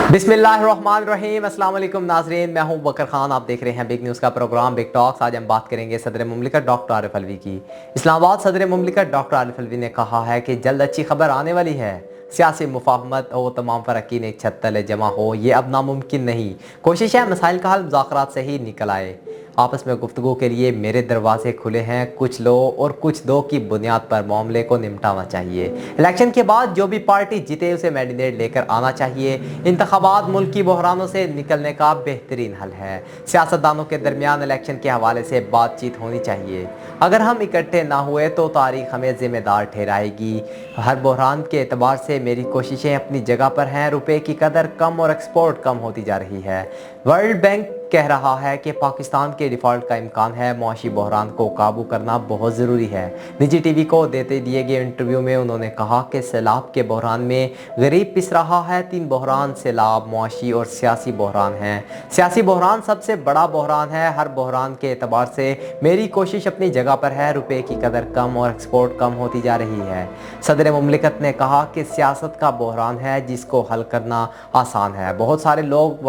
बिस्मिल्लाहिर्रहमानिर्रहीम अस्सलाम वालेकुम नाज़रीन, मैं हूं बकर खान। आप देख रहे हैं बिग न्यूज़ का प्रोग्राम बिग टॉक्स। आज हम बात करेंगे सदर मुमलिकत डॉक्टर आरिफ अलवी की। इस्लामाबाद सदर मुमलिकत डॉक्टर आरिफ अलवी ने कहा है कि जल्द अच्छी खबर आने वाली है। सियासी मुफाहमत और तमाम फ़रक़ीन एक छत तले जमा हो, ये अब नामुमकिन नहीं। कोशिश है मसाइल का हल मुज़ाकरात से ही निकल आए। आपस में गुफ्तगू के लिए मेरे दरवाजे खुले हैं, कुछ लो और कुछ दो की बुनियाद पर मामले को निपटाना चाहिए। इलेक्शन के बाद जो भी पार्टी जीते उसे मैंडेट लेकर आना चाहिए। इंतखाबात मुल्क की बहरानों से निकलने का बेहतरीन हल है। सियासतदानों के दरमियान इलेक्शन के हवाले से बातचीत होनी चाहिए। अगर हम इकट्ठे ना हुए तो तारीख हमें जिम्मेदार ठहराएगी। हर बहरान के एतबार से मेरी कोशिशें अपनी जगह पर हैं। रुपए की कदर कम और एक्सपोर्ट कम होती जा रही है। वर्ल्ड बैंक कह रहा है कि पाकिस्तान के डिफ़ॉल्ट का इम्कान है। मुआशी बहरान को काबू करना बहुत ज़रूरी है। निजी टीवी को दिए गए इंटरव्यू में उन्होंने कहा कि सैलाब के बहरान में गरीब पिस रहा है। 3 बहरान सैलाब, मुआशी और सियासी बहरान हैं। सियासी बहरान सबसे बड़ा बहरान है। हर बहरान के एतबार से मेरी कोशिश अपनी जगह पर है। रुपए की कदर कम और एक्सपोर्ट कम होती जा रही है। सदर मुमलिकत ने कहा कि सियासत का बहरान है जिसको हल करना आसान है। बहुत सारे लोग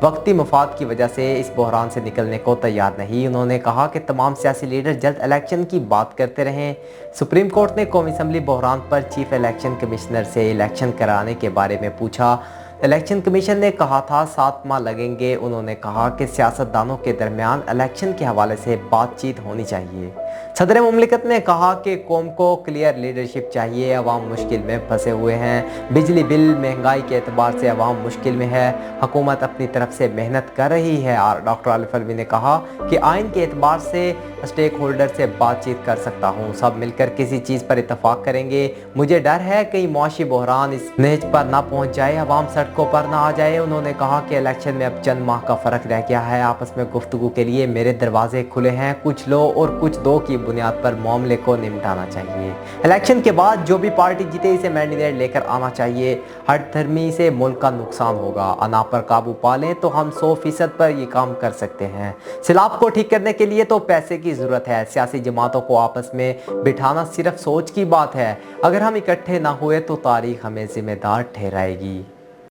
वक्ती मफाद की वजह से इस बहरान से निकलने को तैयार नहीं। उन्होंने कहा कि तमाम सियासी लीडर जल्द इलेक्शन की बात करते रहें। सुप्रीम कोर्ट ने कौमी असम्बली बहरान पर चीफ इलेक्शन कमिश्नर से इलेक्शन कराने के बारे में पूछा। इलेक्शन कमीशन ने कहा था 7 माह लगेंगे। उन्होंने कहा कि सियासतदानों के दरमियान इलेक्शन के हवाले से बातचीत होनी चाहिए। सदर मुमलिकत ने कहा कि कौम को क्लियर लीडरशिप चाहिए। अवाम मुश्किल में फंसे हुए हैं। बिजली बिल, महंगाई के एतबार से अवाम मुश्किल में है। हुकूमत अपनी तरफ से मेहनत कर रही है। और डॉक्टर आरिफ अलवी ने कहा कि आइन के एतबार से स्टेक होल्डर से बातचीत कर सकता हूँ। सब मिलकर किसी चीज़ पर इतफाक़ करेंगे। मुझे डर है कहीं मुआशी बहरान इस नहज पर ना पहुँच जाए, अवाम सड़कों पर ना आ जाए। उन्होंने कहा कि इलेक्शन में अब चंद माह का फ़र्क रह गया है। आपस में गुफ्तगू के लिए मेरे दरवाजे खुले हैं। कुछ लो और कुछ दो की बुनियाद पर मामले को निपटाना चाहिए। इलेक्शन के बाद जो भी पार्टी जीते इसे मैंडेट लेकर आना चाहिए। हर धर्मी से मुल्क का नुकसान होगा। अना पर काबू पा लें तो हम 100% पर ये काम कर सकते हैं। सैलाब को ठीक करने के लिए तो पैसे की ज़रूरत है। सियासी जमातों को आपस में बिठाना सिर्फ सोच की बात है। अगर हम इकट्ठे ना हुए तो तारीख हमें जिम्मेदार ठहराएगी।